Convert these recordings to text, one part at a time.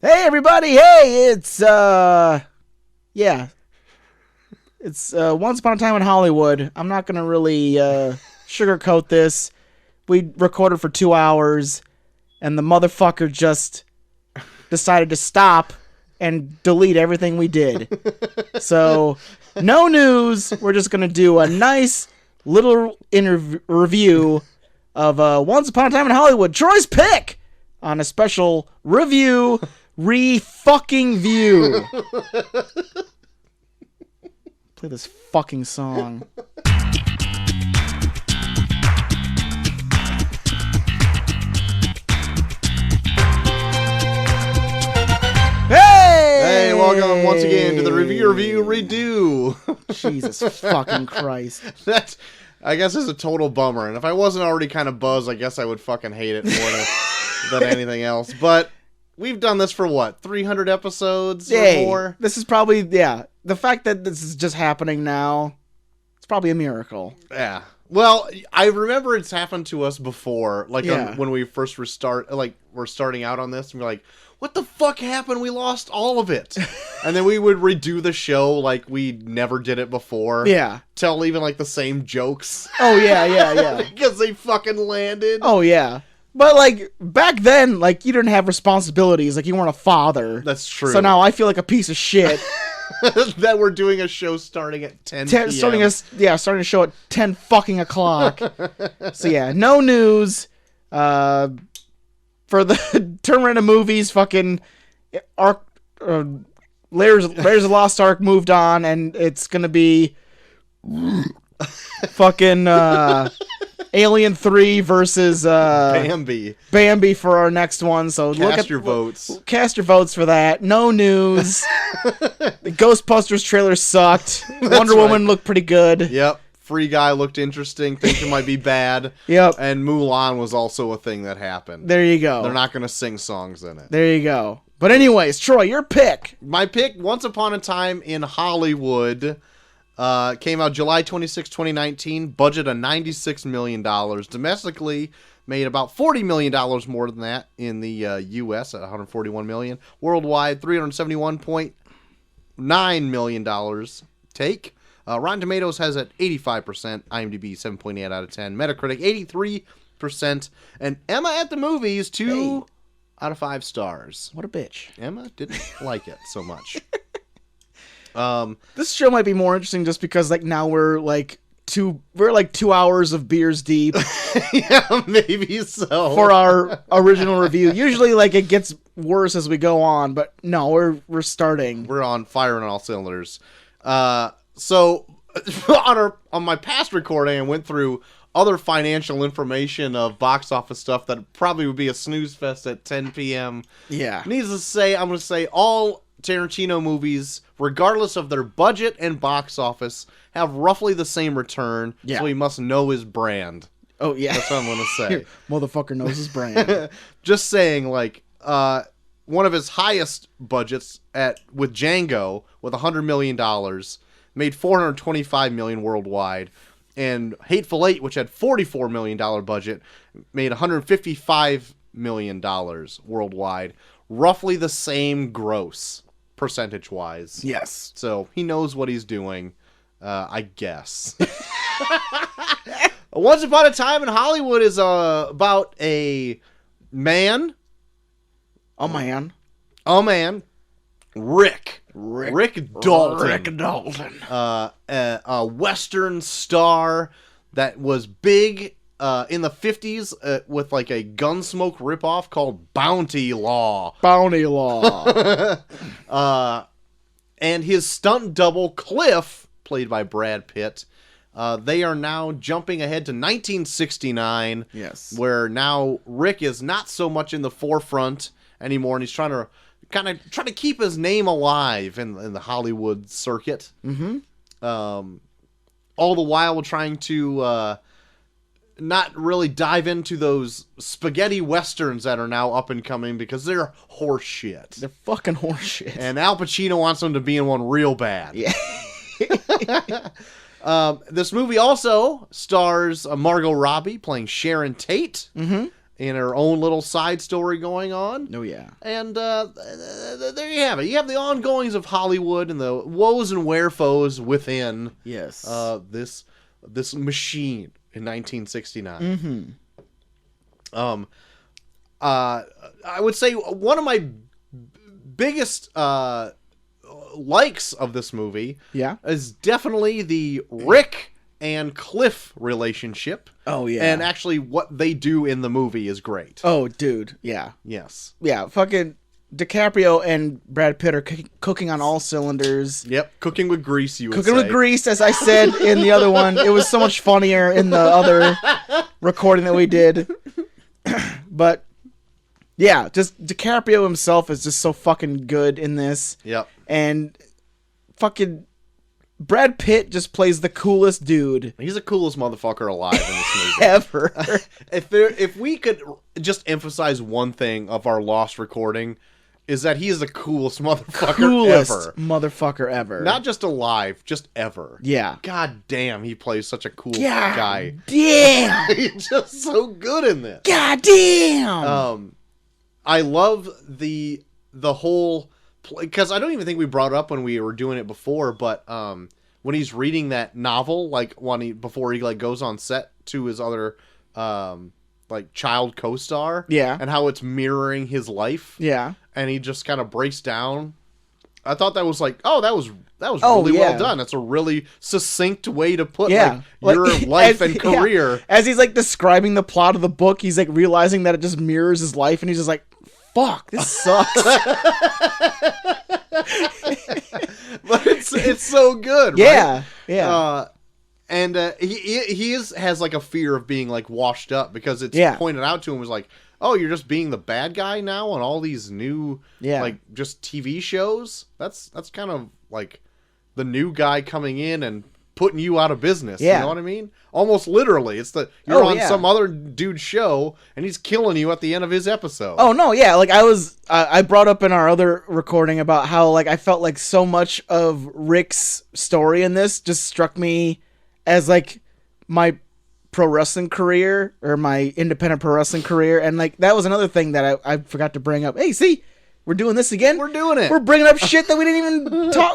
Hey everybody, hey, it's Once Upon a Time in Hollywood. I'm not gonna really sugarcoat this. We recorded for 2 hours and the motherfucker just decided to stop and delete everything we did. So, no news. We're just gonna do a nice little review of Once Upon a Time in Hollywood, Troy's pick, on a special review re-fucking view. Play this fucking song. Hey, welcome once again to the review redo. Jesus fucking Christ. That, I guess, is a total bummer. And if I wasn't already kind of buzzed, I guess I would fucking hate it more than anything else. But we've done this for what, 300 episodes or more? This is probably, the fact that this is just happening now, it's probably a miracle. Yeah. Well, I remember it's happened to us before, like when we first we're starting out on this, and we're like, what the fuck happened? We lost all of it. And then we would redo the show like we never did it before. Yeah. Tell even like the same jokes. Oh, yeah. Because they fucking landed. Oh, yeah. But, like, back then, like, you didn't have responsibilities. Like, you weren't a father. That's true. So now I feel like a piece of shit. That we're doing a show starting at 10 p.m. Starting a show at 10 fucking o'clock. So, yeah, no news. For the Terminator movies, fucking Ark, Layers of the Lost Ark moved on, and it's gonna be fucking Alien 3 versus Bambi for our next one. So cast your votes. Cast your votes for that. No news. The Ghostbusters trailer sucked. Wonder Woman looked pretty good. Yep. Free Guy looked interesting. Think it might be bad. Yep. And Mulan was also a thing that happened. There you go. They're not going to sing songs in it. There you go. But anyways, Troy, your pick. My pick, Once Upon a Time in Hollywood, came out July 26, 2019. Budget of $96 million. Domestically, made about $40 million more than that in the U.S. at $141 million. Worldwide, $371.9 million. Take. Rotten Tomatoes has it 85%, IMDb 7.8 out of 10, Metacritic 83%, and Emma at the Movies 2 out of 5 stars. What a bitch. Emma didn't like it so much. This show might be more interesting just because like now we're like 2 hours of beers deep. Yeah, maybe so. For our original review. Usually like it gets worse as we go on, but no, we're starting. We're on fire on all cylinders. So on my past recording, I went through other financial information of box office stuff that probably would be a snooze fest at 10 p.m. Yeah. Needless to say, I'm going to say all Tarantino movies, regardless of their budget and box office, have roughly the same return. Yeah. So he must know his brand. Oh, yeah. That's what I'm going to say. Motherfucker knows his brand. Just saying, like, one of his highest budgets with Django, with $100 million, made $425 million worldwide, and Hateful Eight, which had $44 million budget, made $155 million worldwide. Roughly the same gross, percentage-wise. Yes. So he knows what he's doing, I guess. Once Upon a Time in Hollywood is about a man. Rick Dalton. A Western star that was big in the 50s with like a Gunsmoke ripoff called Bounty Law. And his stunt double, Cliff, played by Brad Pitt, they are now jumping ahead to 1969. Yes. Where now Rick is not so much in the forefront anymore, and he's trying to keep his name alive in the Hollywood circuit. Mm-hmm. All the while trying to not really dive into those spaghetti westerns that are now up and coming because they're horse shit. They're fucking horse shit. And Al Pacino wants him to be in one real bad. Yeah. This movie also stars Margot Robbie playing Sharon Tate. Mm-hmm. in her own little side story going on. Oh yeah. And there you have it. You have the ongoings of Hollywood and the woes and wherefores within Yes. this machine in 1969. I would say one of my biggest likes of this movie is definitely the Rick and Cliff relationship. Oh yeah. And actually what they do in the movie is great. Oh dude, yeah. Yes. Yeah, fucking DiCaprio and Brad Pitt are cooking on all cylinders. Yep, cooking with grease, you would Cooking say. with grease, as I said in the other one. It was so much funnier in the other recording that we did. But yeah, just DiCaprio himself is just so fucking good in this. Yep. And fucking Brad Pitt just plays the coolest dude. He's the coolest motherfucker alive in this movie. Ever. If we could just emphasize one thing of our lost recording, is that he is the coolest motherfucker ever. Motherfucker ever. Not just alive, just ever. Yeah. God damn, he plays such a cool guy. Damn. He's just so good in this. God damn. I love the whole, because I don't even think we brought it up when we were doing it before, but when he's reading that novel, like before he like goes on set to his other like child co-star, and how it's mirroring his life, and he just kind of breaks down. I thought that was like, that was really well done. That's a really succinct way to put like your life and career. Yeah. As he's like describing the plot of the book, he's like realizing that it just mirrors his life, and he's just like, fuck, this sucks. But it's so good, right? Yeah. And he has like a fear of being like washed up, because it's pointed out to him as like, oh, you're just being the bad guy now on all these new like just TV shows. That's kind of like the new guy coming in and putting you out of business. You know what I mean? Almost literally. It's you're on some other dude's show and he's killing you at the end of his episode. Oh no, yeah. Like I brought up in our other recording about how like I felt like so much of Rick's story in this just struck me as like my pro wrestling career or my independent pro wrestling career, and like that was another thing that I forgot to bring up. Hey, see, we're doing this again. We're doing it. We're bringing up shit that we didn't even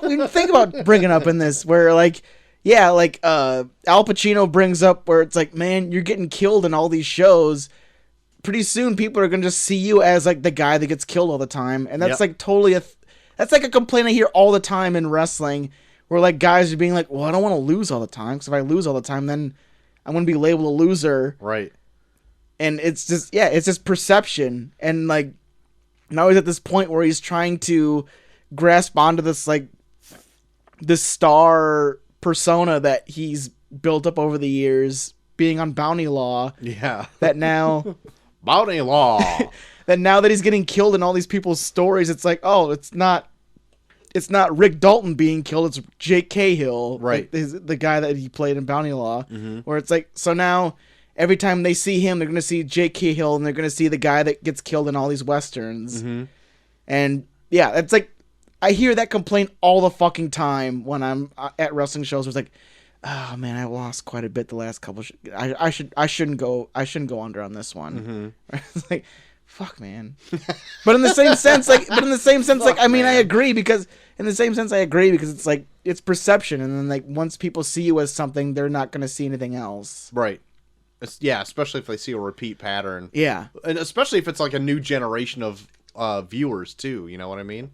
we didn't think about bringing up in this. Where like, like Al Pacino brings up where it's like, man, you're getting killed in all these shows. Pretty soon, people are gonna just see you as like the guy that gets killed all the time, and that's like totally that's like a complaint I hear all the time in wrestling, where like guys are being like, well, I don't want to lose all the time, because if I lose all the time, then I'm going to be labeled a loser. Right. And it's just, it's just perception. And like, now he's at this point where he's trying to grasp onto this, like, this star persona that he's built up over the years, being on Bounty Law. Yeah. That now... Bounty Law! That now that he's getting killed in all these people's stories, it's like, oh, it's not Rick Dalton being killed, it's Jake Cahill, right? The guy that he played in Bounty Law, where it's like, so now every time they see him, they're going to see Jake Cahill, and they're going to see the guy that gets killed in all these westerns. And yeah, it's like, I hear that complaint all the fucking time when I'm at wrestling shows, where it's like, oh man, I lost quite a bit the last couple. I shouldn't go under on this one. It's like, fuck, man. But in the same sense, like, I mean, I agree, because it's like, it's perception. And then like, once people see you as something, they're not going to see anything else. Right. Especially if they see a repeat pattern. Yeah. And especially if it's like a new generation of viewers too. You know what I mean?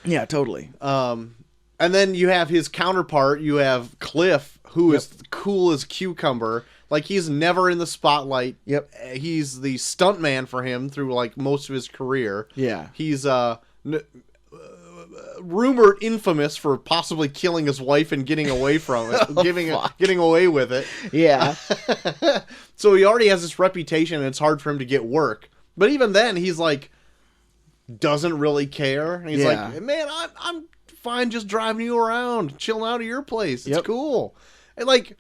Yeah, totally. And then you have his counterpart. You have Cliff, who is cool as cucumber. Like, he's never in the spotlight. Yep. He's the stuntman for him through, like, most of his career. Yeah. He's rumored infamous for possibly killing his wife and getting away from it. Getting away with it. Yeah. So he already has this reputation, and it's hard for him to get work. But even then, he's, like, doesn't really care. And he's like, man, I'm fine just driving you around, chilling out at your place. It's cool. And, like...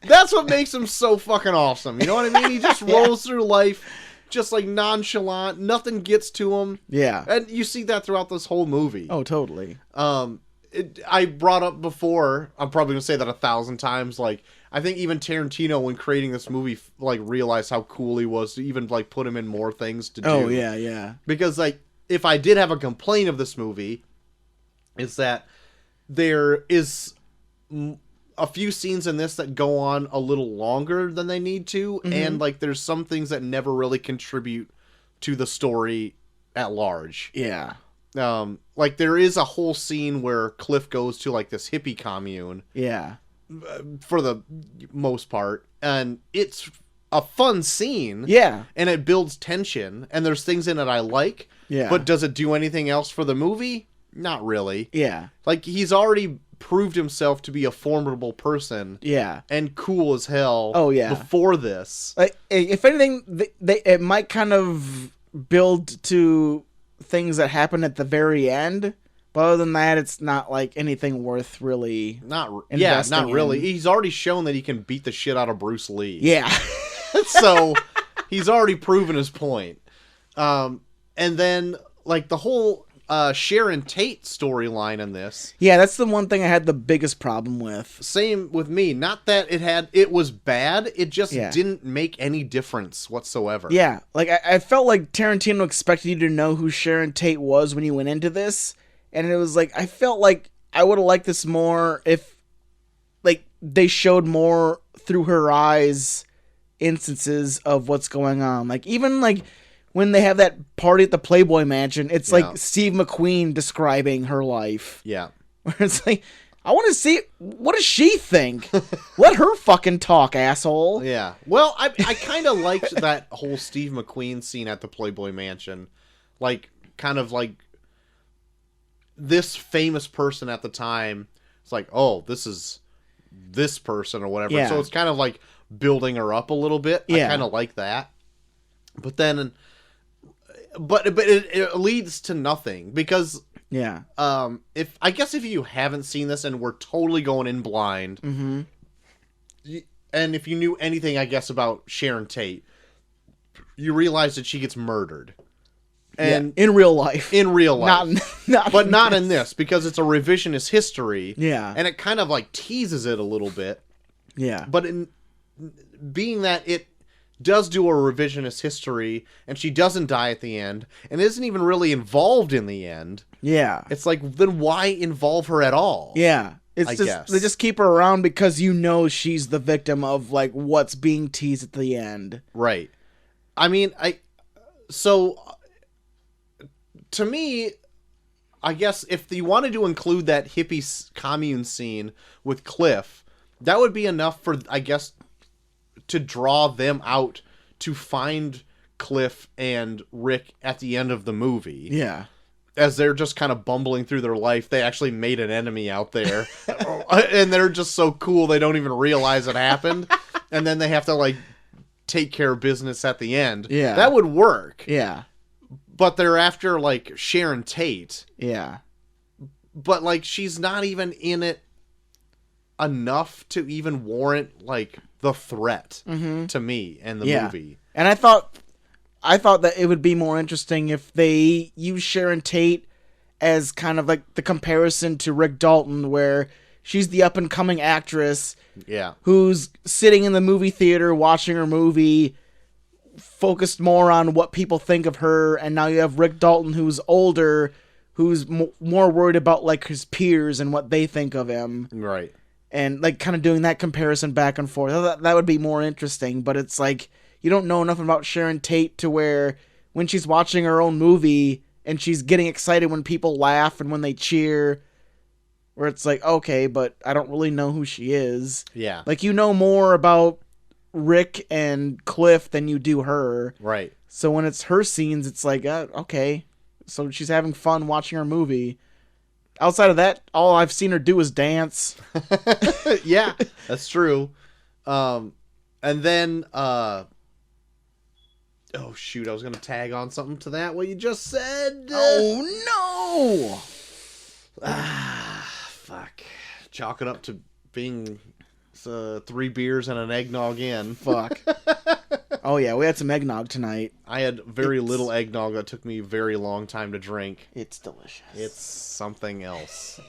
That's what makes him so fucking awesome. You know what I mean? He just rolls through life just like nonchalant. Nothing gets to him. Yeah. And you see that throughout this whole movie. Oh, totally. I brought up before, I'm probably going to say that 1,000 times, like, I think even Tarantino, when creating this movie, like realized how cool he was to even like put him in more things to do. Oh yeah, yeah. Because like if I did have a complaint of this movie, is that there is a few scenes in this that go on a little longer than they need to, and like there's some things that never really contribute to the story at large. Yeah. Like there is a whole scene where Cliff goes to like this hippie commune. Yeah. For the most part, and it's a fun scene. Yeah. And it builds tension, and there's things in it I like. Yeah. But does it do anything else for the movie? Not really. Yeah. Like he's already proved himself to be a formidable person. Yeah. And cool as hell. Oh yeah. Before this. Like if anything, it might kind of build to things that happen at the very end. But other than that, it's not like anything worth really. Not investing really. in. He's already shown that he can beat the shit out of Bruce Lee. Yeah. So he's already proven his point. And then like the whole Sharon Tate storyline in this. Yeah, that's the one thing I had the biggest problem with. Same with me. Not that it was bad. It just Yeah. didn't make any difference whatsoever. Yeah, like I felt like Tarantino expected you to know who Sharon Tate was when you went into this. And it was like, I felt like I would have liked this more if, like, they showed more through her eyes instances of what's going on. Like, even, like, when they have that party at the Playboy Mansion, it's like Steve McQueen describing her life. Yeah. Where it's like, I want to see, what does she think? Let her fucking talk, asshole. Yeah. Well, I kind of liked that whole Steve McQueen scene at the Playboy Mansion. Like, kind of like, this famous person at the time, it's like, oh, this is this person or whatever. Yeah. So it's kind of like building her up a little bit. Yeah. I kind of like that. But then, but it leads to nothing because, Yeah. if you haven't seen this and we're totally going in blind, Mm-hmm. and if you knew anything, I guess, about Sharon Tate, you realize that she gets murdered. And in real life. In real life. Not but not in this, because it's a revisionist history. Yeah. And it kind of like teases it a little bit. Yeah. But in being that it does do a revisionist history, and she doesn't die at the end, and isn't even really involved in the end. Yeah. It's like, then why involve her at all? Yeah. It's I just guess. They just keep her around because you know she's the victim of like what's being teased at the end. Right. I mean, so to me, I guess if you wanted to include that hippie commune scene with Cliff, that would be enough for, I guess, to draw them out to find Cliff and Rick at the end of the movie. Yeah. As they're just kind of bumbling through their life, they actually made an enemy out there. And they're just so cool they don't even realize it happened. And then they have to, like, take care of business at the end. Yeah. That would work. Yeah. But they're after, like, Sharon Tate. Yeah. But, like, she's not even in it enough to even warrant, like, the threat to me and the movie. And I thought that it would be more interesting if they use Sharon Tate as kind of like the comparison to Rick Dalton, where she's the up-and-coming actress who's sitting in the movie theater watching her movie, focused more on what people think of her, and now you have Rick Dalton who's older, who's more worried about like his peers and what they think of him. Right. And like kind of doing that comparison back and forth. That would be more interesting, but it's like you don't know enough about Sharon Tate to where when she's watching her own movie and she's getting excited when people laugh and when they cheer, where it's like, okay, but I don't really know who she is. Yeah. Like, you know more about Rick and Cliff than you do her. Right. So when it's her scenes, it's like, okay, so she's having fun watching her movie. Outside of that, all I've seen her do is dance. Yeah, that's true. And then, oh shoot, I was going to tag on something to that, what you just said. Oh, no! Fuck. Chalk it up to being 3 beers and an eggnog in. Fuck. Oh, yeah, we had some eggnog tonight. I had very little eggnog that took me a very long time to drink. It's delicious. It's something else.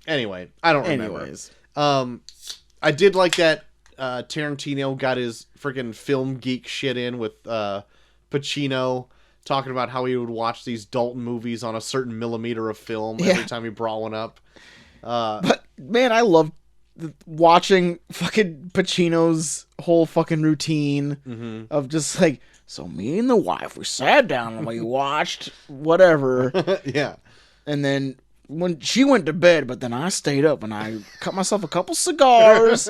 Anyway, I don't remember. Anyways. I did like that Tarantino got his freaking film geek shit in with Pacino talking about how he would watch these Dalton movies on a certain millimeter of film every time he brought one up. But man, I love watching fucking Pacino's whole fucking routine of just like, so me and the wife, we sat down and we watched whatever. Yeah. And then when she went to bed, but then I stayed up and I cut myself a couple cigars,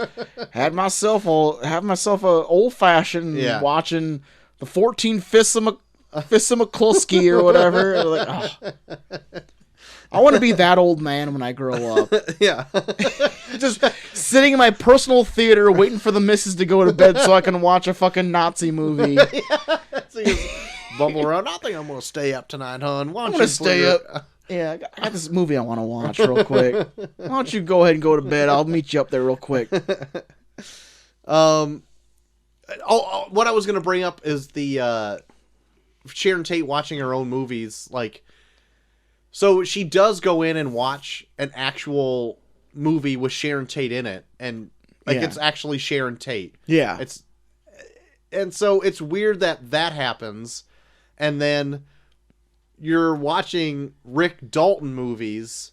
had myself a old fashioned watching the 14 Fists of McCluskey or whatever. Like, oh. I want to be that old man when I grow up. Yeah. Just sitting in my personal theater waiting for the missus to go to bed so I can watch a fucking Nazi movie. Yeah. So you bumble around. I think I'm going to stay up tonight, hon. Why don't you stay up? Yeah, I got this movie I want to watch real quick. Why don't you go ahead and go to bed? I'll meet you up there real quick. What I was going to bring up is the Sharon Tate watching her own movies. Like, so she does go in and watch an actual movie with Sharon Tate in it, and it's actually Sharon Tate. Yeah. And so it's weird that happens, and then you're watching Rick Dalton movies,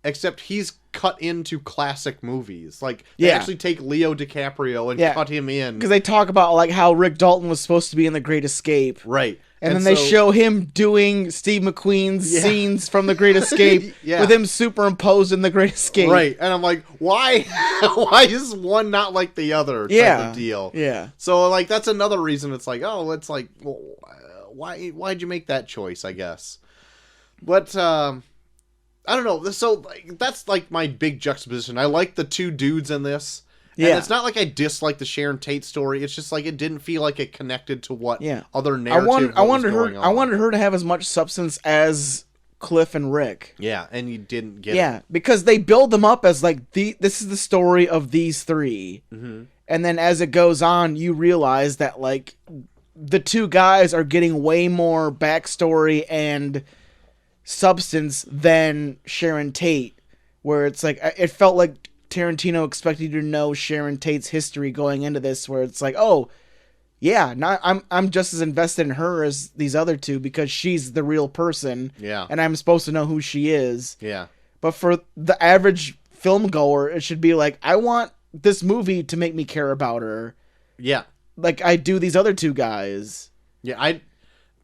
except he's cut into classic movies. Like, they actually take Leo DiCaprio and cut him in. Because they talk about like how Rick Dalton was supposed to be in The Great Escape. Right. And then they show him doing Steve McQueen's scenes from The Great Escape with him superimposed in The Great Escape. Right. And I'm like, why? Why is one not like the other type of deal? Yeah. So, like, that's another reason it's like, oh, it's like, well, why'd you make that choice, I guess? But, I don't know. So, like, that's, like, my big juxtaposition. I like the two dudes in this. Yeah. And it's not like I dislike the Sharon Tate story. It's just like it didn't feel like it connected to what other narrative I wanted her to have as much substance as Cliff and Rick. Yeah, and you didn't get it. Yeah, because they build them up as like this is the story of these three. Mm-hmm. And then as it goes on, you realize that like the two guys are getting way more backstory and substance than Sharon Tate, where it's like it felt like Tarantino expected you to know Sharon Tate's history going into this, where it's like, oh, yeah, I'm just as invested in her as these other two because she's the real person. Yeah. And I'm supposed to know who she is. Yeah. But for the average film goer, it should be like, I want this movie to make me care about her. Yeah. Like I do these other two guys. Yeah,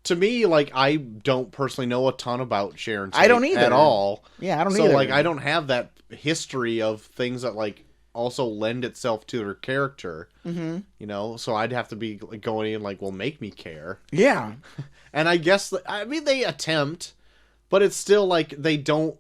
to me, like, I don't personally know a ton about Sharon Tate. I don't either. At all. Yeah, I don't either. either. So, like, I don't have that history of things that, like, also lend itself to her character. Mm-hmm. You know? So I'd have to be like, going in like, well, make me care. Yeah. And I guess, I mean, they attempt, but it's still like they don't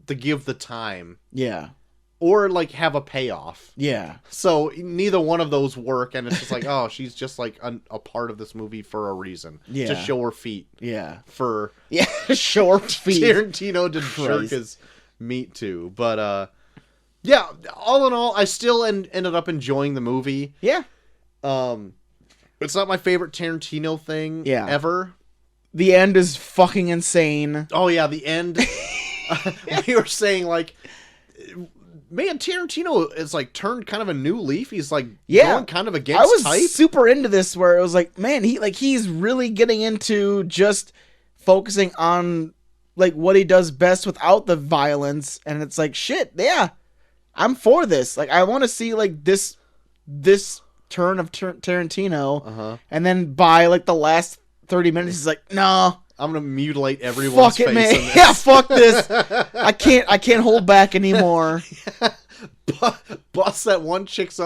give the time. Yeah. Or, like, have a payoff. Yeah. So, neither one of those work, and it's just like, oh, she's just, like, a part of this movie for a reason. Yeah. To show her feet. Yeah. For... Yeah, show her feet. Tarantino to jerk his meat to. But, yeah, all in all, I still ended up enjoying the movie. Yeah. It's not my favorite Tarantino thing ever. The end is fucking insane. Oh, yeah, the end. We were saying, like... Man, Tarantino is like turned kind of a new leaf. He's like going kind of against type. I was super into this where it was like, man, he's really getting into just focusing on like what he does best without the violence. And it's like, shit, yeah, I'm for this. Like, I want to see like this turn of Tarantino. And then by like the last 30 minutes, he's like, no. I'm gonna mutilate everyone's face. Man. In this. Yeah, fuck this. I can't hold back anymore. Bust that one chick's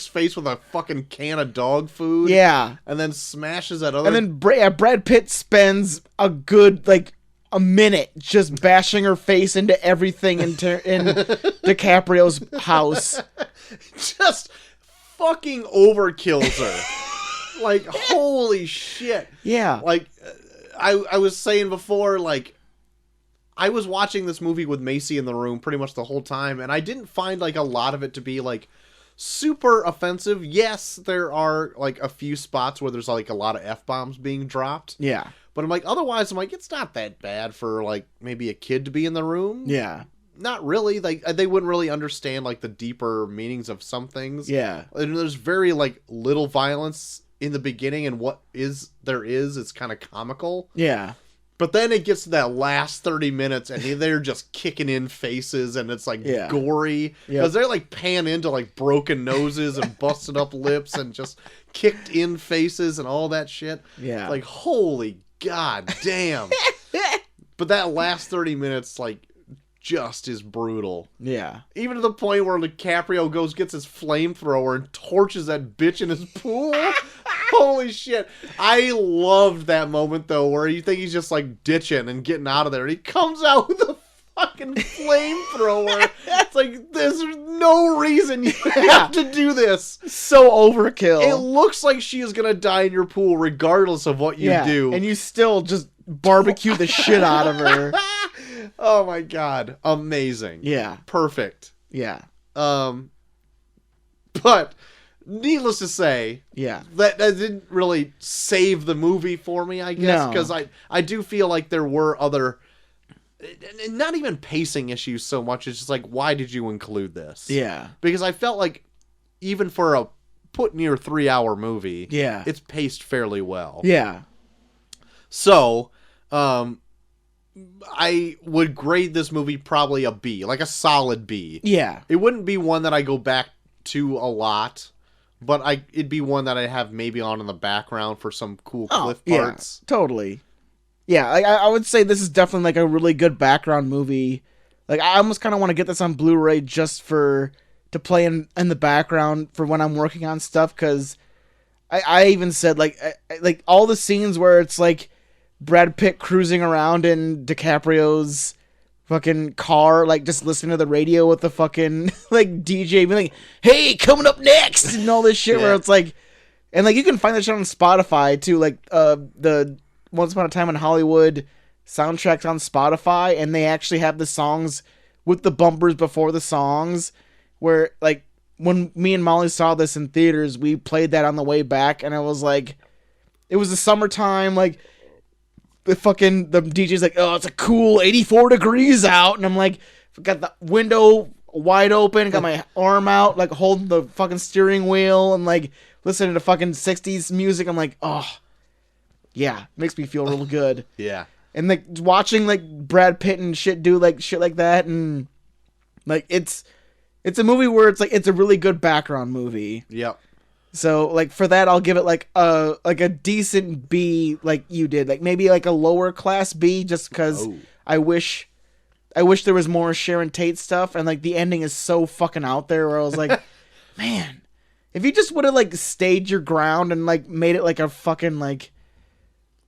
face with a fucking can of dog food. Yeah, and then smashes that other. And then Brad Pitt spends a good like a minute just bashing her face into everything in DiCaprio's house. Just fucking overkills her. Like, holy shit. Yeah. Like, I was saying before, like, I was watching this movie with Macy in the room pretty much the whole time, and I didn't find, like, a lot of it to be, like, super offensive. Yes, there are, like, a few spots where there's, like, a lot of F-bombs being dropped. Yeah. But I'm like, otherwise, I'm like, it's not that bad for, like, maybe a kid to be in the room. Yeah. not really. Like they wouldn't really understand like the deeper meanings of some things. Yeah. And there's very like little violence in the beginning, and what there is it's kind of comical. Yeah. But then it gets to that last 30 minutes, and they're just kicking in faces, and it's like gory. Because they're like pan into like broken noses and busted up lips and just kicked in faces and all that shit. Yeah. Like, holy god damn. But that last 30 minutes, like, just is brutal. Yeah. Even to the point where DiCaprio gets his flamethrower and torches that bitch in his pool. Holy shit. I loved that moment, though, where you think he's just, like, ditching and getting out of there. And he comes out with a fucking flamethrower. It's like, there's no reason you have to do this. So overkill. It looks like she is going to die in your pool regardless of what you do. And you still just barbecue the shit out of her. Oh, my God. Amazing. Yeah. Perfect. Yeah. But... needless to say, that didn't really save the movie for me, I guess, because I do feel like there were other, not even pacing issues so much, it's just like, why did you include this? Yeah. Because I felt like, even for a put near 3-hour movie, it's paced fairly well. Yeah. So, I would grade this movie probably a B, like a solid B. Yeah. It wouldn't be one that I go back to a lot. But it'd be one that I have maybe on in the background for some cool cliff parts. Yeah, totally. Yeah, I would say this is definitely like a really good background movie. Like I almost kind of want to get this on Blu-ray just to play in the background for when I'm working on stuff. Because I even said like all the scenes where it's like Brad Pitt cruising around in DiCaprio's fucking car, like just listening to the radio with the fucking like DJ being like, "Hey, coming up next," and all this shit where it's like, and like you can find that shit on Spotify too, like the Once Upon a Time in Hollywood soundtracks on Spotify, and they actually have the songs with the bumpers before the songs, where like when me and Molly saw this in theaters, we played that on the way back, and it was like, it was the summertime, like. The DJ's like, oh, it's a cool 84 degrees out. And I'm like, got the window wide open, got my arm out, like holding the fucking steering wheel and like listening to fucking 60s music. I'm like, oh, yeah, makes me feel real good. Yeah. And like watching like Brad Pitt and shit do like shit like that. And like, it's a movie where it's like, it's a really good background movie. Yep. So, like, for that, I'll give it, like a decent B, like you did. Like, maybe, like, a lower class B, just because I wish there was more Sharon Tate stuff, and, like, the ending is so fucking out there, where I was like, man, if you just would have, like, stayed your ground and, like, made it, like, a fucking, like,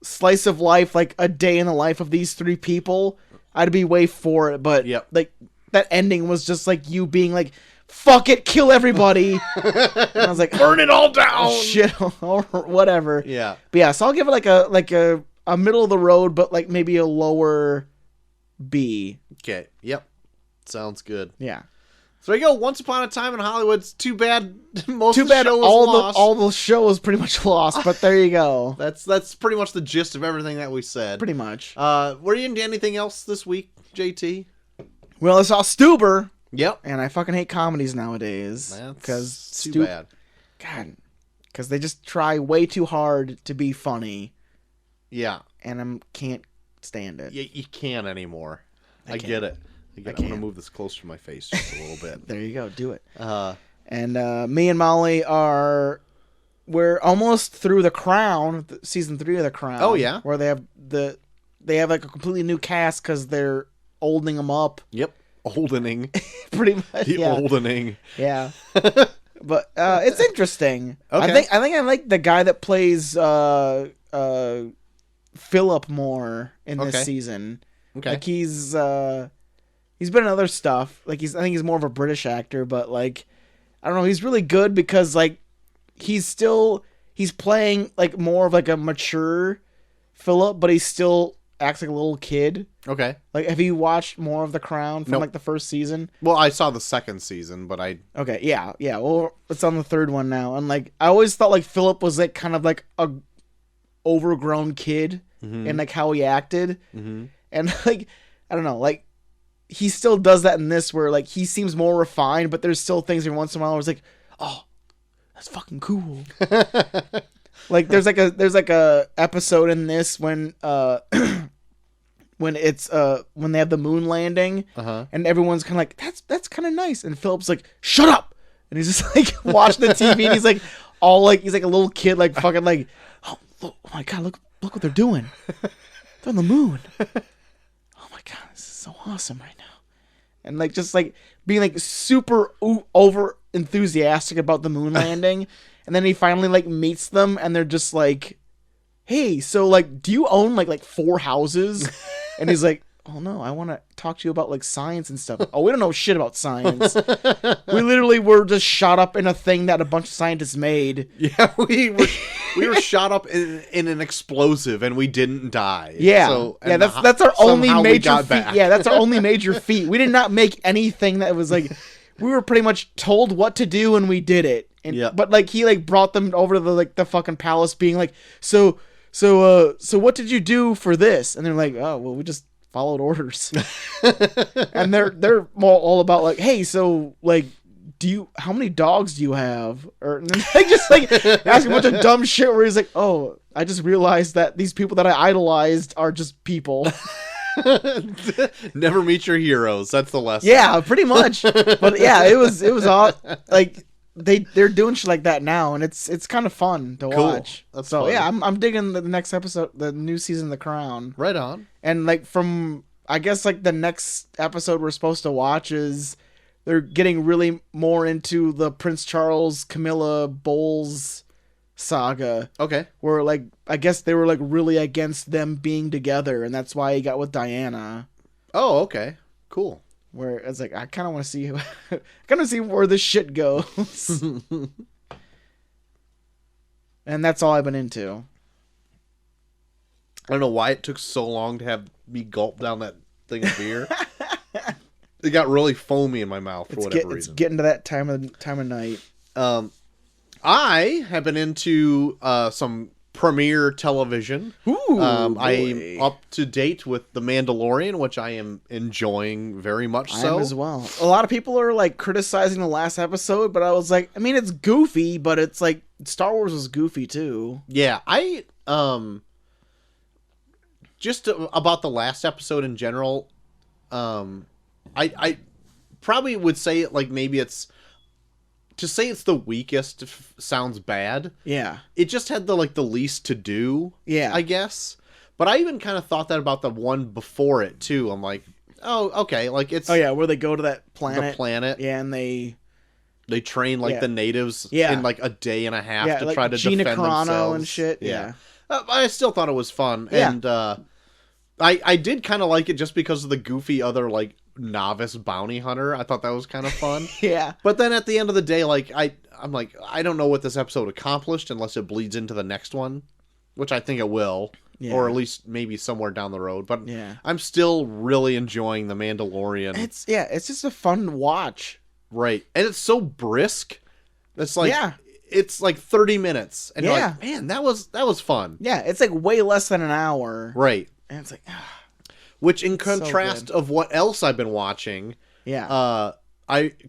slice of life, like, a day in the life of these three people, I'd be way for it, but, like, that ending was just, like, you being, like... fuck it, kill everybody. And I was like, burn it all down. Oh, shit, or whatever. Yeah. But yeah, so I'll give it like a middle of the road, but like maybe a lower B. Okay. Yep. Sounds good. Yeah. So there you go. Once Upon a Time in Hollywood. It's too bad most of the show was lost. All the show was pretty much lost, but there you go. That's pretty much the gist of everything that we said. Pretty much. Were you into anything else this week, JT? Well, I saw Stuber. Yep. And I fucking hate comedies nowadays. That's too bad. God. Because they just try way too hard to be funny. Yeah. And I can't stand it. You can't anymore. I get it. I'm going to move this closer to my face just a little bit. There you go. Do it. And me and Molly we're almost through The Crown, season 3 of The Crown. Oh, yeah? Where they have like a completely new cast because they're oldening them up. Yep. Oldening. Pretty much. The oldening. Yeah. But it's interesting. Okay. I think I like the guy that plays Philip more in this season. Okay. Like he's been in other stuff. Like I think he's more of a British actor, but like I don't know, he's really good because like he's playing like more of like a mature Philip, but he still acts like a little kid. Okay. Like, have you watched more of The Crown from like the first season? Well, I saw the second season, but I... Okay, yeah. Well, it's on the third one now. And like, I always thought like Philip was like kind of like a overgrown kid in like how he acted. Mm-hmm. And like, I don't know, like he still does that in this, where like he seems more refined, but there's still things every once in a while where it's like, oh, that's fucking cool. Like there's like a episode in this when when they have the moon landing, and everyone's kind of like, that's kind of nice, and Philip's like, shut up, and he's just like watching the TV, and he's like all like, he's like a little kid, like fucking like, oh, look, oh my god, look what they're doing, they're on the moon, oh my god, this is so awesome right now, and like just like being like super over enthusiastic about the moon landing, and then he finally like meets them, and they're just like, hey, so like, do you own like 4 houses? And he's like, oh no, I want to talk to you about like science and stuff. Oh, we don't know shit about science. We literally were just shot up in a thing that a bunch of scientists made. Yeah, we were shot up in an explosive and we didn't die. Yeah, so, yeah, that's our only major feat. Yeah, that's our only major feat. We did not make anything that was like, we were pretty much told what to do and we did it. And but like he like brought them over to the fucking palace, being like, so what did you do for this? And they're like, oh, well, we just followed orders. And they're more all about like, hey, so like, how many dogs do you have? Or and then, like, just like asking a bunch of dumb shit where he's like, oh, I just realized that these people that I idolized are just people. Never meet your heroes. That's the lesson. Yeah, pretty much. But yeah, it was all like, they're doing shit like that now, and it's kind of fun to watch. That's so funny. Yeah, I'm digging the next episode, the new season of The Crown. Right on. And like from, I guess like the next episode we're supposed to watch is they're getting really more into the Prince Charles Camilla Bowles saga. Okay. Where like, I guess they were like really against them being together, and that's why he got with Diana. Oh, okay. Cool. Where it's like, I kind of want to see, where this shit goes. And that's all I've been into. I don't know why it took so long to have me gulp down that thing of beer. It got really foamy in my mouth for whatever reason. It's getting to that time of night. I have been into some premiere television. Ooh, I'm up to date with The Mandalorian, which I am enjoying very much so. I am as well. A lot of people are like criticizing the last episode, but I was like, I mean, it's goofy, but it's like Star Wars was goofy too. Yeah, I just about the last episode in general, I probably would say it like maybe it's, to say it's the weakest sounds bad. Yeah. It just had the least to do. Yeah. I guess. But I even kind of thought that about the one before it too. I'm like, oh, okay, like it's. Oh yeah, where they go to that planet. The planet. Yeah, and they train like the natives in like a day and a half to like try to Gina defend Carano themselves and shit. Yeah. I still thought it was fun, Yeah. and I did kind of like it just because of the goofy other like novice bounty hunter. I thought that was kind of fun. Yeah. But then at the end of the day, like I'm like, I don't know what this episode accomplished unless it bleeds into the next one, which I think it will, or at least maybe somewhere down the road. But I'm still really enjoying The Mandalorian. It's just a fun watch. Right. And it's so brisk. It's like it's like 30 minutes. And you're like, man, that was fun. Yeah, it's like way less than an hour. Right. And it's like, which in contrast of what else I've been watching, I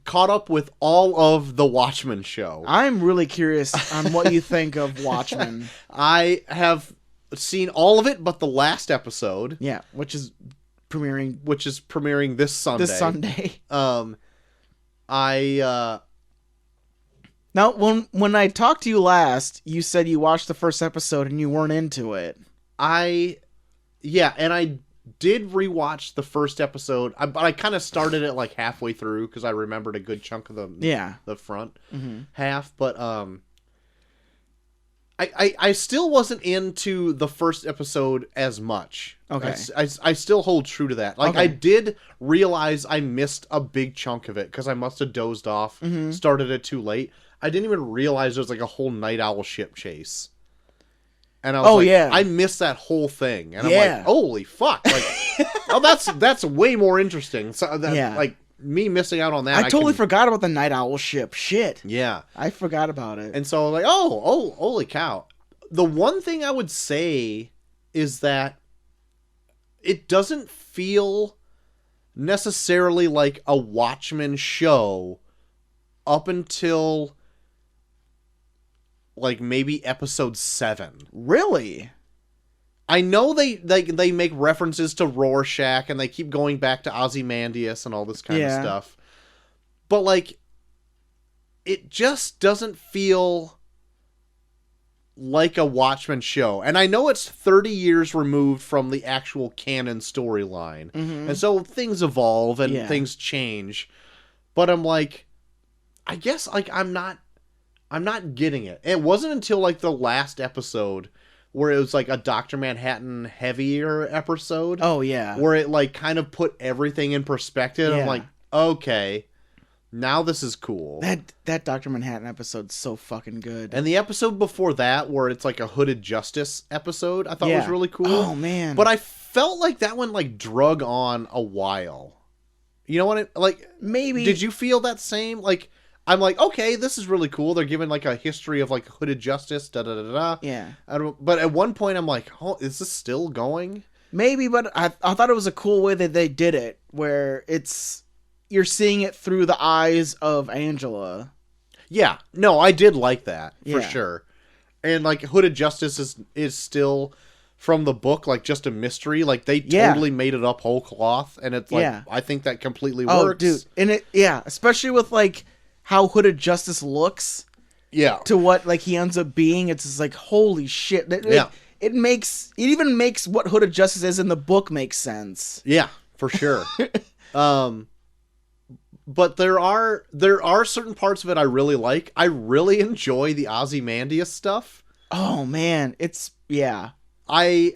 caught up with all of the Watchmen show. I'm really curious on what you think of Watchmen. I have seen all of it but the last episode. Yeah, which is premiering this Sunday. Now, when I talked to you last, you said you watched the first episode and you weren't into it. And I did rewatch the first episode, but I kind of started it like halfway through because I remembered a good chunk of the front half. But I still wasn't into the first episode as much. Okay, I still hold true to that. Like I did realize I missed a big chunk of it because I must have dozed off, started it too late. I didn't even realize there was like a whole night owl ship chase. And I was I missed that whole thing. And I'm like, holy fuck. Like, that's way more interesting. So like me missing out on that. I totally forgot about the night owl ship. Shit. Yeah. I forgot about it. And so I was like, oh, holy cow. The one thing I would say is that it doesn't feel necessarily like a Watchmen show up until like maybe episode 7. Really? I know they make references to Rorschach and they keep going back to Ozymandias and all this kind of stuff. But like it just doesn't feel like a Watchmen show. And I know it's 30 years removed from the actual canon storyline. Mm-hmm. And so things evolve and things change. But I'm like, I guess like I'm not getting it. It wasn't until like the last episode where it was like a Dr. Manhattan heavier episode. Oh yeah. Where it like kind of put everything in perspective. Yeah. I'm like, okay, now this is cool. That Dr. Manhattan episode's so fucking good. And the episode before that, where it's like a Hooded Justice episode, I thought was really cool. Oh man. But I felt like that one like drug on a while. You know what? Maybe. Did you feel that same? Like, I'm like, okay, this is really cool. They're giving like a history of like Hooded Justice, da da da da. Yeah. But at one point, I'm like, oh, is this still going? Maybe, but I thought it was a cool way that they did it, where you're seeing it through the eyes of Angela. Yeah, no, I did like that for Yeah. sure. And like Hooded Justice is still from the book like just a mystery. Like they totally made it up whole cloth, and it's like I think that completely works. Oh, dude, and especially with like how Hooded Justice looks. Yeah. To what like he ends up being, it's just like holy shit. It even makes what Hooded Justice is in the book make sense. Yeah, for sure. But there are certain parts of it I really like. I really enjoy the Ozymandias stuff. Oh man, I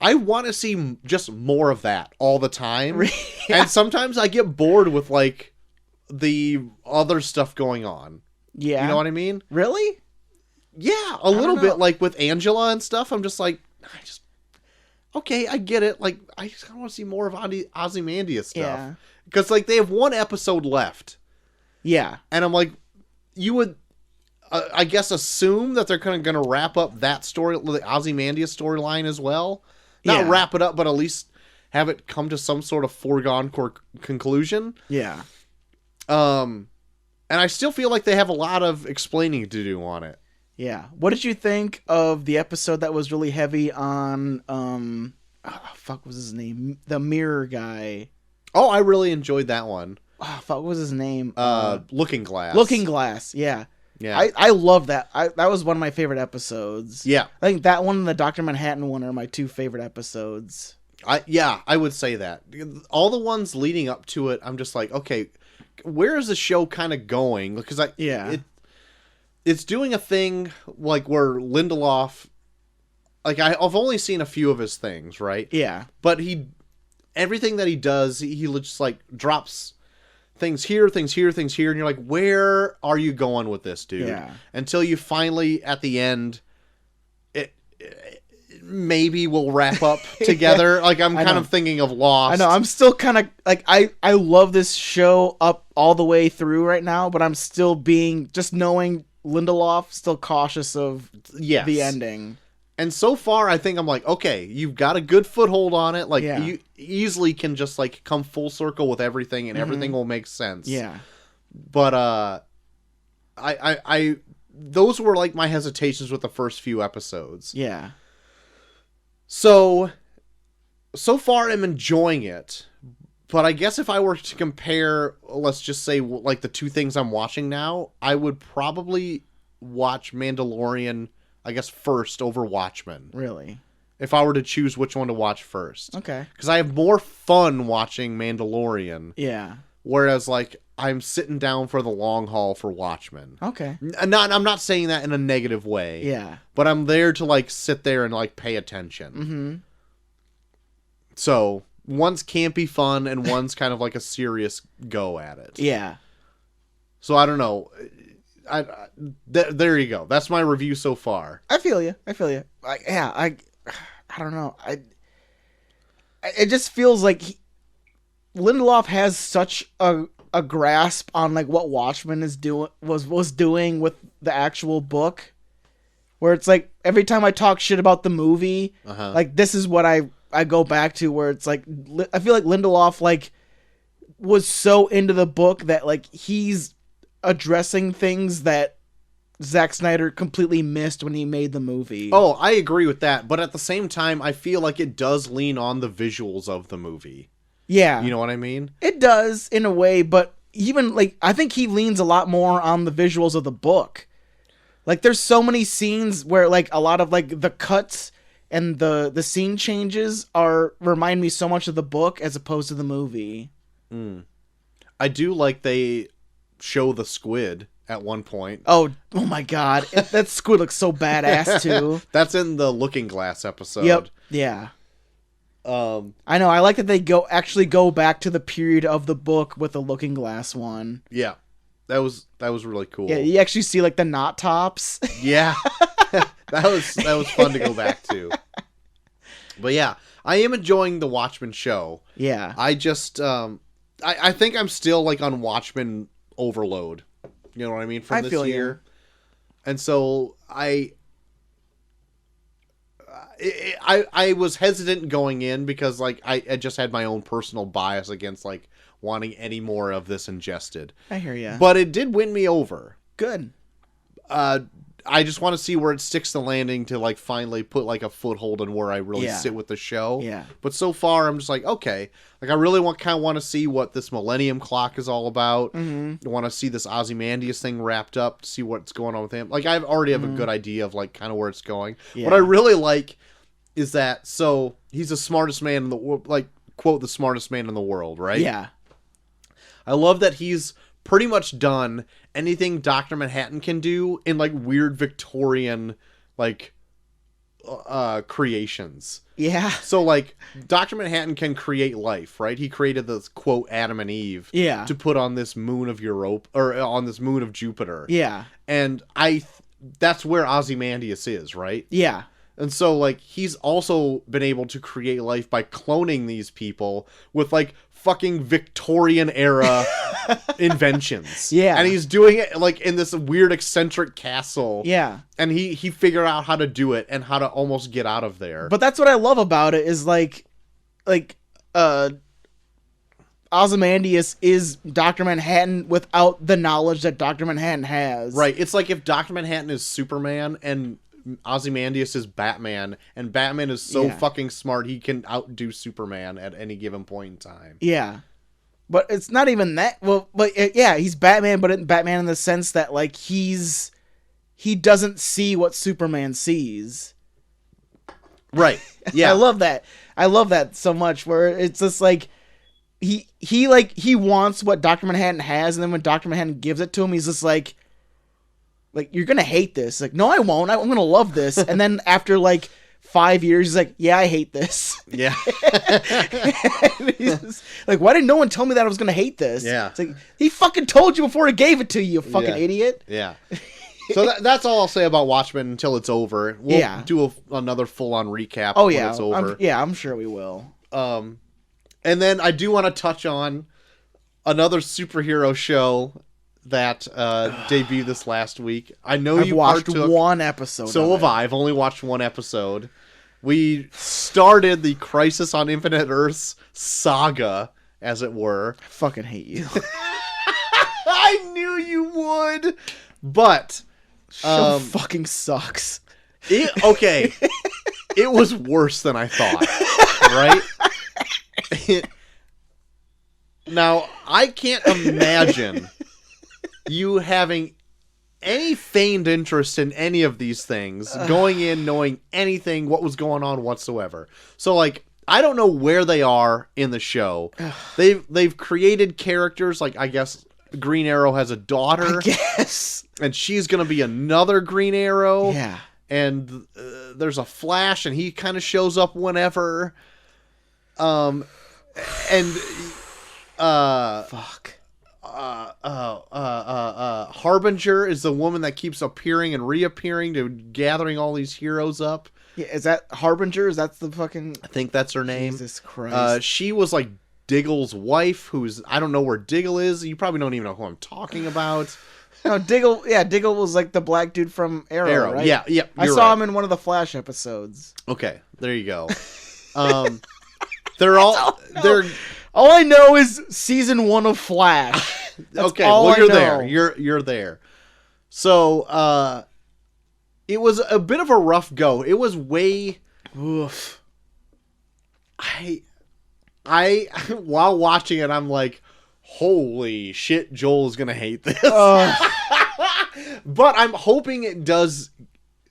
want to see just more of that all the time. And sometimes I get bored with like the other stuff going on. Yeah. You know what I mean? Really? Yeah, a little bit like with Angela and stuff. I'm just like okay, I get it. Like I just kind of want to see more of Ozymandias stuff. Yeah. Because, like, they have one episode left. Yeah. And I'm like, you would, I guess, assume that they're kind of going to wrap up that story, the Ozymandias storyline as well. Not wrap it up, but at least have it come to some sort of foregone conclusion. Yeah. And I still feel like they have a lot of explaining to do on it. Yeah. What did you think of the episode that was really heavy on, what was his name? The mirror guy. Oh, I really enjoyed that one. Oh, what was his name? Looking Glass. Looking Glass, yeah. Yeah. I love that. That was one of my favorite episodes. Yeah. I think that one and the Dr. Manhattan one are my two favorite episodes. I would say that. All the ones leading up to it, I'm just like, okay, where is the show kind of going? Because it's doing a thing like where Lindelof, like I've only seen a few of his things, right? Yeah. But everything that he does, he just like drops things here, things here, things here, and you're like, where are you going with this, dude? Yeah. Until you finally, at the end, it maybe we'll wrap up together. Like I'm kind of thinking of Lost. I know. I'm still kind of like I love this show up all the way through right now, but I'm still just knowing Lindelof, still cautious of the ending. And so far, I think I'm like, okay, you've got a good foothold on it. Like, you easily can just, like, come full circle with everything, and everything will make sense. Yeah. But, I those were, like, my hesitations with the first few episodes. Yeah. So far, I'm enjoying it. But I guess if I were to compare, let's just say, like, the two things I'm watching now, I would probably watch Mandalorian, I guess, first over Watchmen. Really? If I were to choose which one to watch first. Okay. Because I have more fun watching Mandalorian. Yeah. Whereas, like, I'm sitting down for the long haul for Watchmen. Okay. I'm not saying that in a negative way. Yeah. But I'm there to, like, sit there and, like, pay attention. Mm-hmm. So, one's campy fun and one's kind of like a serious go at it. Yeah. So, I don't know. There you go. That's my review so far. I feel you. I don't know. It just feels like Lindelof has such a grasp on like what Watchmen was doing with the actual book, where it's like every time I talk shit about the movie, like this is what I go back to, where it's like I feel like Lindelof like was so into the book that like he's addressing things that Zack Snyder completely missed when he made the movie. Oh, I agree with that, but at the same time, I feel like it does lean on the visuals of the movie. Yeah. You know what I mean? It does, in a way, but even, like, I think he leans a lot more on the visuals of the book. Like, there's so many scenes where, like, a lot of, like, the cuts and the scene changes remind me so much of the book as opposed to the movie. I do like they show the squid at one point. Oh my god. That squid looks so badass, too. That's in the Looking Glass episode. Yep. Yeah. I know. I like that they actually go back to the period of the book with the Looking Glass one. Yeah. That was really cool. Yeah, you actually see like the knot tops. Yeah. that was fun to go back to. But yeah, I am enjoying the Watchmen show. Yeah. I just I think I'm still like on Watchmen overload. You know what I mean? From this year. And so I was hesitant going in because like I just had my own personal bias against like wanting any more of this ingested. I hear ya. But it did win me over. Good. I just want to see where it sticks the landing to like finally put like a foothold in where I really sit with the show. Yeah. But so far I'm just like, okay, like I really kind of want to see what this Millennium Clock is all about. I want to see this Ozymandias thing wrapped up, to see what's going on with him. Like I already have a good idea of like kind of where it's going. Yeah. What I really like is that so he's the smartest man in the world, like quote the smartest man in the world, right? Yeah. I love that he's pretty much done anything Dr. Manhattan can do in like weird Victorian like creations. Yeah. So like Dr. Manhattan can create life, right? He created this quote Adam and Eve to put on this moon of Europe or on this moon of Jupiter. Yeah. And that's where Ozymandias is, right? Yeah. And so like he's also been able to create life by cloning these people with like fucking Victorian era inventions. Yeah. And he's doing it like in this weird eccentric castle. Yeah. And he figured out how to do it and how to almost get out of there. But that's what I love about it is like Ozymandias is Dr. Manhattan without the knowledge that Dr. Manhattan has. Right. It's like if Dr. Manhattan is Superman and Ozymandias is Batman, and Batman is so fucking smart he can outdo Superman at any given point in time. Yeah. But it's not even that. Well, but yeah, he's Batman, but Batman in the sense that like he doesn't see what Superman sees. Right. Yeah. I love that. I love that so much where it's just like he wants what Dr. Manhattan has, and then when Dr. Manhattan gives it to him, he's just like you're gonna hate this. Like, no, I won't. I'm gonna love this. And then after like 5 years, he's like, yeah, I hate this. Yeah. He's just, like, why didn't no one tell me that I was gonna hate this? Yeah. It's like he fucking told you before he gave it to you, you fucking idiot. Yeah. So that's all I'll say about Watchmen until it's over. We'll do another full-on recap when it's over. I'm sure we will. And then I do want to touch on another superhero show that debuted this last week. I know I've you watched partook. one episode. So have I. I've only watched one episode. We started the Crisis on Infinite Earths saga, as it were. I fucking hate you. I knew you would. But show fucking sucks. Okay. It was worse than I thought. Right? Now, I can't imagine you having any feigned interest in any of these things, going in knowing anything, what was going on whatsoever. So, like, I don't know where they are in the show. They've created characters, like, I guess Green Arrow has a daughter. I guess. And she's going to be another Green Arrow. Yeah. And there's a Flash, and he kind of shows up whenever. Fuck. Harbinger is the woman that keeps appearing and reappearing to gathering all these heroes up. Yeah, is that Harbinger? Is that the fucking... I think that's her name. Jesus Christ. She was like Diggle's wife, who's... I don't know where Diggle is. You probably don't even know who I'm talking about. No, Diggle... Yeah, Diggle was like the black dude from Arrow, right? Yeah. I saw him in one of the Flash episodes. Okay, there you go. They're all... They're... All I know is season 1 of Flash. Okay, well, you're there. You're there. So, it was a bit of a rough go. It was way... Oof. I while watching it, I'm like, holy shit, Joel's gonna hate this. But I'm hoping it does,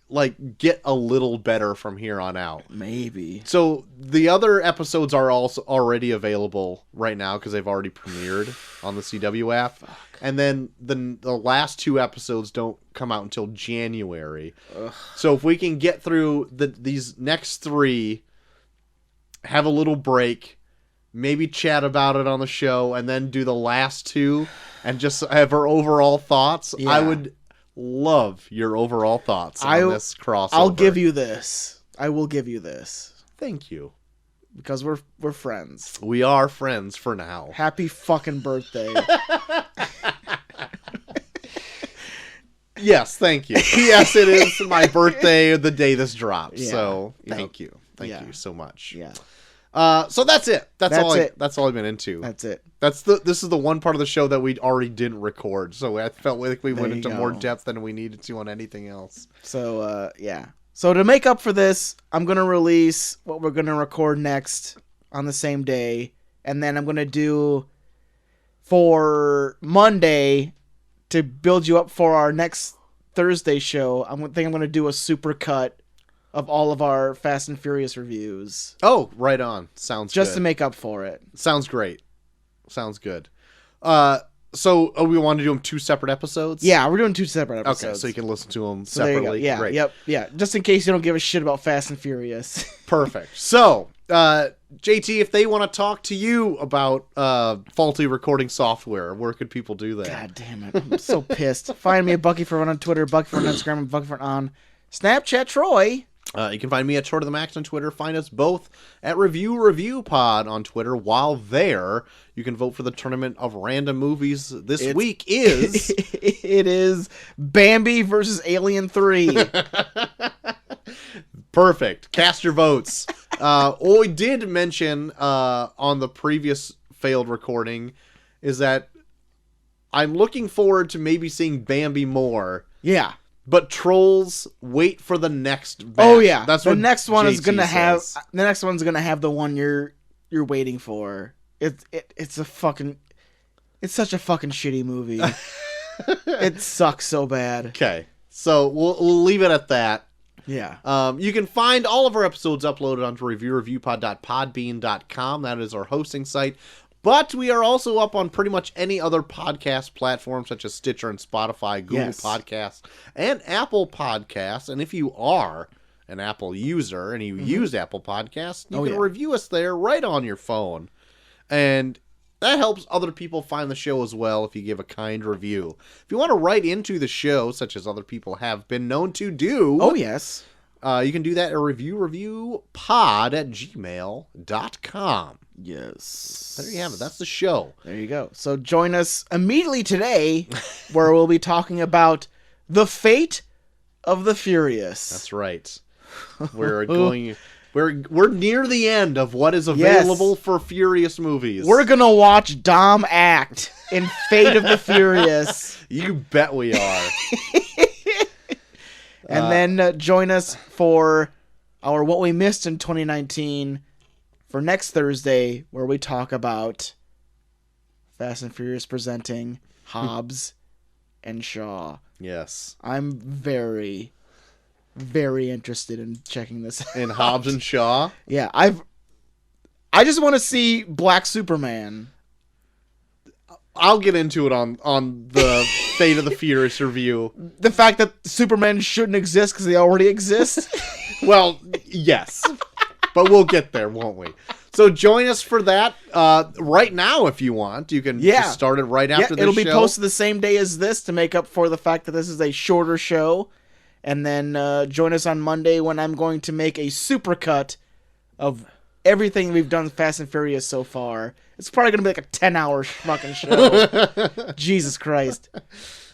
like, get a little better from here on out. Maybe. So the other episodes are also already available right now because they've already premiered on the CW app. Fuck. And then the last 2 episodes don't come out until January. Ugh. So if we can get through these next 3, have a little break, maybe chat about it on the show, and then do the last 2 and just have our overall thoughts. Yeah. I would love your overall thoughts on this crossover. I'll give you this. I will give you this. Thank you. Because we're friends. We are friends for now. Happy fucking birthday. Yes, thank you. Yes, it is my birthday the day this drops. Yeah. So thank you. Thank you so much. Yeah. So that's it. That's all I've been into. That's it. This is the one part of the show that we already didn't record. So I felt like we went into more depth than we needed to on anything else. So yeah. So to make up for this, I'm gonna release what we're gonna record next on the same day, and then I'm gonna do for Monday to build you up for our next Thursday show. I'm gonna do a super cut of all of our Fast and Furious reviews. Oh, right on. Sounds just good. To make up for it. Sounds great. Sounds good. So we want to do them 2 separate episodes? Yeah, we're doing 2 separate episodes. Okay, so you can listen to them so separately. Yeah, great. Yep, yeah. Just in case you don't give a shit about Fast and Furious. Perfect. So, JT, if they want to talk to you about faulty recording software, where could people do that? God damn it. I'm so pissed. Find me at Buckyford on Twitter, Buckyford on Instagram, and Buckyford on Snapchat. Troy. You can find me at Short of the Max on Twitter. Find us both at Review Pod on Twitter. While there, you can vote for the tournament of random movies. This week is... It is Bambi versus Alien 3. Perfect. Cast your votes. What we did mention on the previous failed recording is that I'm looking forward to maybe seeing Bambi more. Yeah. But Trolls, wait for the next batch. Oh yeah, that's the what next one JT is gonna says. have. The next one's gonna have the one you're waiting for. It's such a fucking shitty movie. It sucks so bad. Okay, so we'll leave it at that. Yeah. You can find all of our episodes uploaded onto reviewpod.podbean.com. That is our hosting site. But we are also up on pretty much any other podcast platform, such as Stitcher and Spotify, Google Podcasts, and Apple Podcasts. And if you are an Apple user and you use Apple Podcasts, you can review us there right on your phone. And that helps other people find the show as well if you give a kind review. If you want to write into the show, such as other people have been known to do... Oh, yes. You can do that at reviewpod@gmail.com. Yes. There you have it. That's the show. There you go. So join us immediately today where we'll be talking about the fate of the Furious. That's right. We're near the end of what is available for Furious movies. We're going to watch Dom act in Fate of the Furious. You bet we are. And then join us for our What We Missed in 2019 for next Thursday, where we talk about Fast and Furious presenting Hobbs and Shaw. Yes. I'm very, very interested in checking this out. In Hobbs and Shaw? Yeah, I just want to see Black Superman. I'll get into it on the Fate of the Furious review. The fact that Superman shouldn't exist because they already exist? Well, yes. But we'll get there, won't we? So join us for that right now if you want. You can just start it right after this show. It'll be posted the same day as this to make up for the fact that this is a shorter show. And then join us on Monday when I'm going to make a supercut of everything we've done Fast and Furious so far. It's probably going to be like a 10-hour fucking show. Jesus Christ.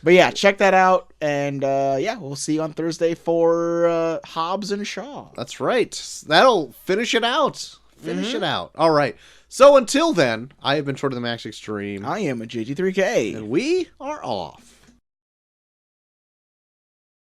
But yeah, check that out. And we'll see you on Thursday for Hobbs and Shaw. That's right. That'll finish it out Finish it out. All right. So until then, I have been Short of the Max Extreme. I am a JT3K. And we are off.